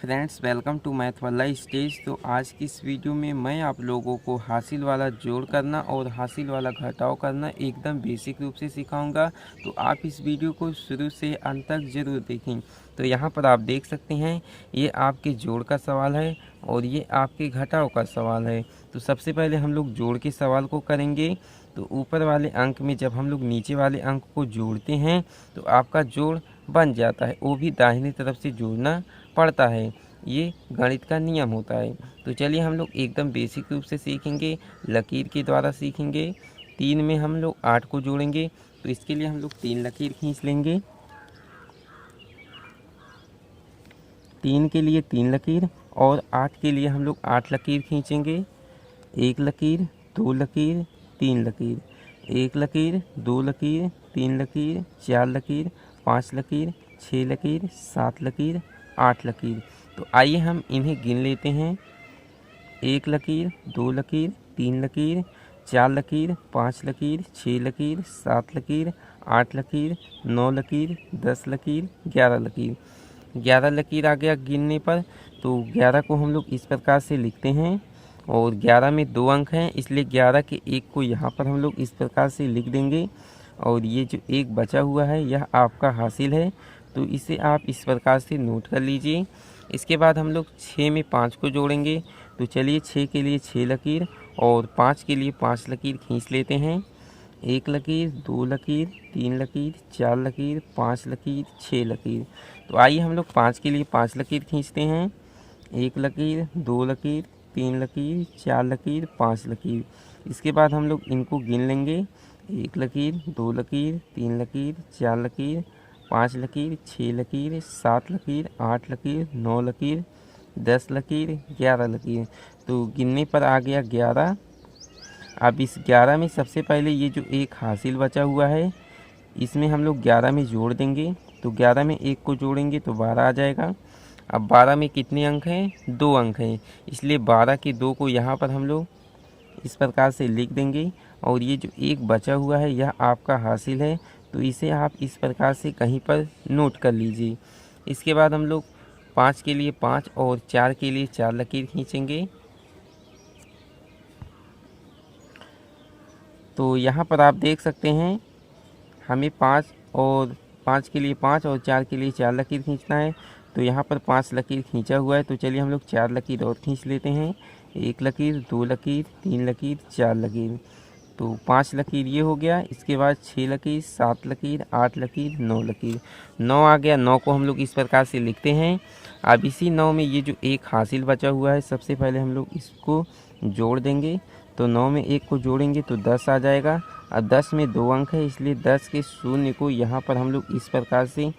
Friends, welcome to math वाला stage. तो आज की इस वीडियो में मैं आप लोगों को हासिल वाला जोड़ करना और हासिल वाला घटाव करना एकदम बेसिक रूप से सिखाऊंगा। तो आप इस वीडियो को शुरू से अंत तक ज़रूर देखें। तो यहाँ पर आप देख सकते हैं, ये आपके जोड़ का सवाल है और ये आपके घटाव का सवाल है। तो सबसे पहले हम लोग जोड़ के सवाल को करेंगे। तो ऊपर वाले अंक में जब हम लोग नीचे वाले अंक को जोड़ते हैं तो आपका जोड़ बन जाता है, वो भी दाहिनी तरफ से जोड़ना पड़ता है। ये गणित का नियम होता है। तो चलिए हम लोग एकदम बेसिक रूप से सीखेंगे, लकीर के द्वारा सीखेंगे। 3 में हम लोग 8 को जोड़ेंगे। तो इसके लिए हम लोग 3 लकीर खींच लेंगे। 3 के लिए 3 लकीर और 8 के लिए हम लोग 8 लकीर खींचेंगे। 1 लकीर, 2 लकीर, 3 लकीर, 1 लकीर, 2 लकीर, 3 लकीर, 4 लकीर, 5 लकीर, 6 लकीर, 7 लकीर, 8 लकीर। तो आइए हम इन्हें गिन लेते हैं। 1 लकीर, 2 लकीर, 3 लकीर, 4 लकीर, 5 लकीर, 6 लकीर, 7 लकीर, 8 लकीर, 9 लकीर, 10 लकीर, 11 लकीर। 11 लकीर आ गया गिनने पर। तो 11 को हम लोग इस प्रकार से लिखते हैं और 11 में 2 अंक हैं, इसलिए 11 के 1 को यहाँ पर हम लोग इस प्रकार से लिख देंगे। और ये जो एक बचा हुआ है यह आपका हासिल है, तो इसे आप इस प्रकार से नोट कर लीजिए। इसके बाद हम लोग 6 में 5 को जोड़ेंगे। तो चलिए 6 के लिए 6 लकीर और 5 के लिए 5 लकीर खींच लेते हैं। 1 लकीर, 2 लकीर, 3 लकीर, 4 लकीर, 5 लकीर, 6 लकीर। तो आइए हम लोग 5 के लिए 5 लकीर खींचते हैं। 1 लकीर, 2 लकीर, 3 लकीर, 4 लकीर, 5 लकीर। इसके बाद हम लोग इनको गिन लेंगे। 1 लकीर, 2 लकीर, 3 लकीर, 4 लकीर, 5 लकीर, 6 लकीर, 7 लकीर, 8 लकीर, 9 लकीर, 10 लकीर, 11 लकीर। तो गिनने पर आ गया 11। अब इस 11 में सबसे पहले ये जो एक हासिल बचा हुआ है इसमें हम लोग 11 में जोड़ देंगे। तो 11 में 1 को जोड़ेंगे तो 12 आ जाएगा। अब 12 में कितने अंक हैं? 2 अंक हैं, इसलिए 12 के 2 को यहाँ पर हम लोग इस प्रकार से लिख देंगे। और ये जो एक बचा हुआ है यह आपका हासिल है, तो इसे आप इस प्रकार से कहीं पर नोट कर लीजिए। इसके बाद हम लोग 5 के लिए 5 और 4 के लिए 4 लकीर खींचेंगे। तो यहाँ पर आप देख सकते हैं, हमें 5 के लिए 5 और 4 के लिए 4 लकीर खींचना है। तो यहाँ पर 5 लकीर खींचा हुआ है, तो चलिए हम लोग 4 लकीर और खींच लेते हैं। 1 लकीर, 2 लकीर, 3 लकीर, 4 लकीर। तो 5 लकीर ये हो गया। इसके बाद 6 लकीर, 7 लकीर, 8 लकीर, 9 लकीर। 9 आ गया। 9 को हम लोग इस प्रकार से लिखते हैं। अब इसी 9 में ये जो एक हासिल बचा हुआ है सबसे पहले हम लोग इसको जोड़ देंगे। तो 9 में 1 को जोड़ेंगे तो 10 आ जाएगा। अब 10 में 2 अंक है, इसलिए 10 के शून्य को यहाँ पर हम लोग इस प्रकार से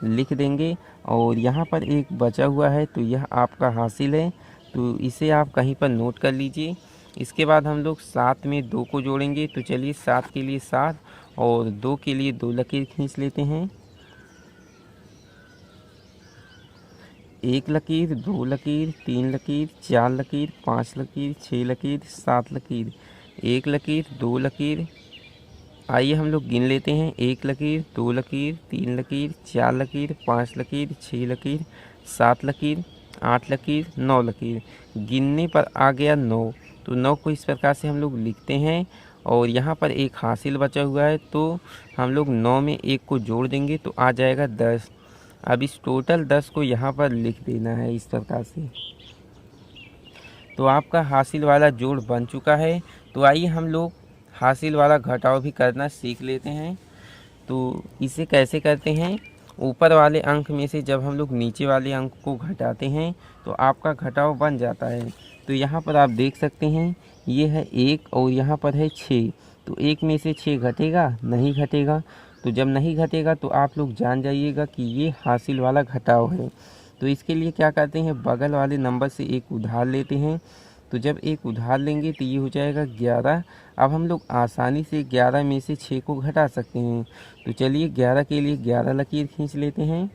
लिख देंगे। और यहाँ पर एक बचा हुआ है, तो यह आपका हासिल है, तो इसे आप कहीं पर नोट कर लीजिए। इसके बाद हम लोग 7 में 2 को जोड़ेंगे। तो चलिए 7 के लिए 7 और 2 के लिए 2 लकीर खींच लेते हैं। 1 लकीर, 2 लकीर, 3 लकीर, 4 लकीर, 5 लकीर, 6 लकीर, 7 लकीर, 1 लकीर, 2 लकीर। आइए हम लोग गिन लेते हैं। 1 लकीर, 2 लकीर, 3 लकीर, 4 लकीर, 5 लकीर, 6 लकीर, 7 लकीर, 8 लकीर, 9 लकीर। गिनने पर आ गया 9। तो 9 को इस प्रकार से हम लोग लिखते हैं। और यहाँ पर एक हासिल बचा हुआ है, तो हम लोग 9 में 1 को जोड़ देंगे तो आ जाएगा 10। अब इस टोटल 10 को यहाँ पर लिख देना है इस प्रकार से। तो आपका हासिल वाला जोड़ बन चुका है। तो आइए हम लोग हासिल वाला घटाव भी करना सीख लेते हैं। तो इसे कैसे करते हैं? ऊपर वाले अंक में से जब हम लोग नीचे वाले अंक को घटाते हैं तो आपका घटाव बन जाता है। तो यहाँ पर आप देख सकते हैं, ये है 1 और यहाँ पर है 6। तो 1 में से 6 घटेगा? नहीं घटेगा। तो जब नहीं घटेगा तो आप लोग जान जाइएगा कि ये हासिल वाला घटाव है। तो इसके लिए क्या करते हैं, बगल वाले नंबर से एक उधार लेते हैं। तो जब एक उधार लेंगे तो ये हो जाएगा 11। अब हम लोग आसानी से 11 में से 6 को घटा सकते हैं। तो चलिए 11 के लिए 11 लकीर खींच लेते हैं।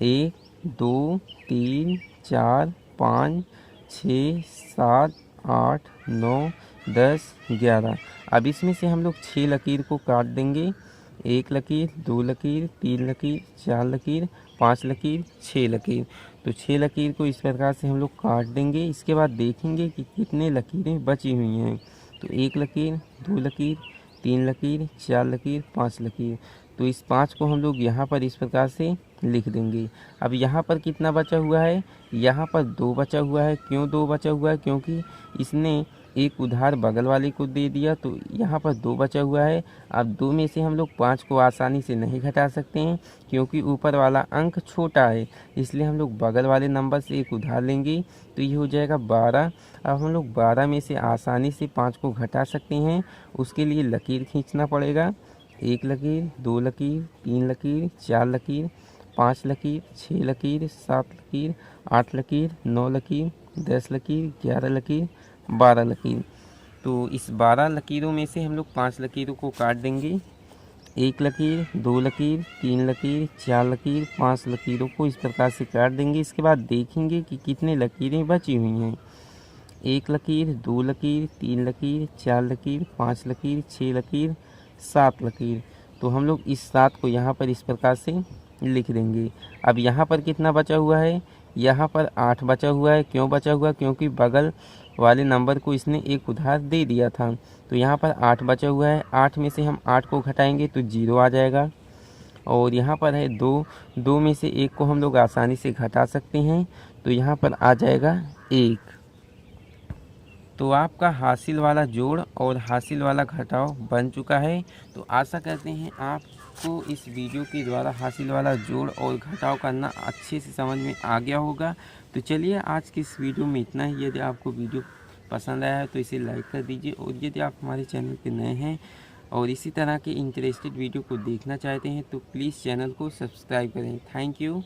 1, 2, 3, 4, 5, 6, 7, 8, 9, 10, 11। अब इसमें से हम लोग 6 लकीर को काट देंगे। 1 लकीर, 2 लकीर, 3 लकीर, 4 लकीर, 5 लकीर, 6 लकीर। तो 6 लकीर को इस प्रकार से हम लोग काट देंगे। इसके बाद देखेंगे कि कितने लकीरें बची हुई हैं। तो 1 लकीर, 2 लकीर, 3 लकीर, 4 लकीर, 5 लकीर। तो इस 5 को हम लोग यहाँ पर इस प्रकार से लिख देंगे। अब यहाँ पर कितना बचा हुआ है, यहाँ पर 2 बचा हुआ है। क्यों 2 बचा हुआ है, क्योंकि इसने एक उधार बगल वाले को दे दिया, तो यहाँ पर 2 बचा हुआ है। अब 2 में से हम लोग 5 को आसानी से नहीं घटा सकते हैं, क्योंकि ऊपर वाला अंक छोटा है, इसलिए हम लोग बगल वाले नंबर से एक उधार लेंगे। तो ये हो जाएगा 12। अब हम लोग 12 में से आसानी से 5 को घटा सकते हैं, उसके लिए लकीर खींचना पड़ेगा। 1 लकीर, 2 लकीर, 3 लकीर, 4 लकीर, 5 लकीर, 6 लकीर, 7 लकीर, 8 लकीर, 9 लकीर, 10 लकीर, 11 लकीर, 12 लकीर। तो इस 12 लकीरों में से हम लोग 5 लकीरों को काट देंगे। 1 लकीर, 2 लकीर, 3 लकीर, 4 लकीर, 5 लकीरों को इस प्रकार से काट देंगे। इसके बाद देखेंगे कि कितने लकीरें बची हुई हैं। 1 लकीर, 2 लकीर, 3 लकीर, 4 लकीर, 5 लकीर, 6 लकीर, 7 लकीर। तो हम लोग इस 7 को यहाँ पर इस प्रकार से लिख देंगे। अब यहाँ पर कितना बचा हुआ है, यहाँ पर 8 बचा हुआ है। क्यों बचा हुआ, क्योंकि बगल वाले नंबर को इसने एक उधार दे दिया था। तो यहाँ पर 8 बचा हुआ है। 8 में से हम 8 को घटाएंगे तो 0 आ जाएगा। और यहाँ पर है 2, 2 में से 1 को हम लोग आसानी से घटा सकते हैं, तो यहाँ पर आ जाएगा 1। तो आपका हासिल वाला जोड़ और हासिल वाला घटाव बन चुका है। तो आशा करते हैं आपको इस वीडियो के द्वारा हासिल वाला जोड़ और घटाव करना अच्छे से समझ में आ गया होगा। तो चलिए आज की इस वीडियो में इतना ही। यदि आपको वीडियो पसंद आया है तो इसे लाइक कर दीजिए, और यदि आप हमारे चैनल पर नए हैं और इसी तरह के इंटरेस्टेड वीडियो को देखना चाहते हैं तो प्लीज़ चैनल को सब्सक्राइब करें। Thank you.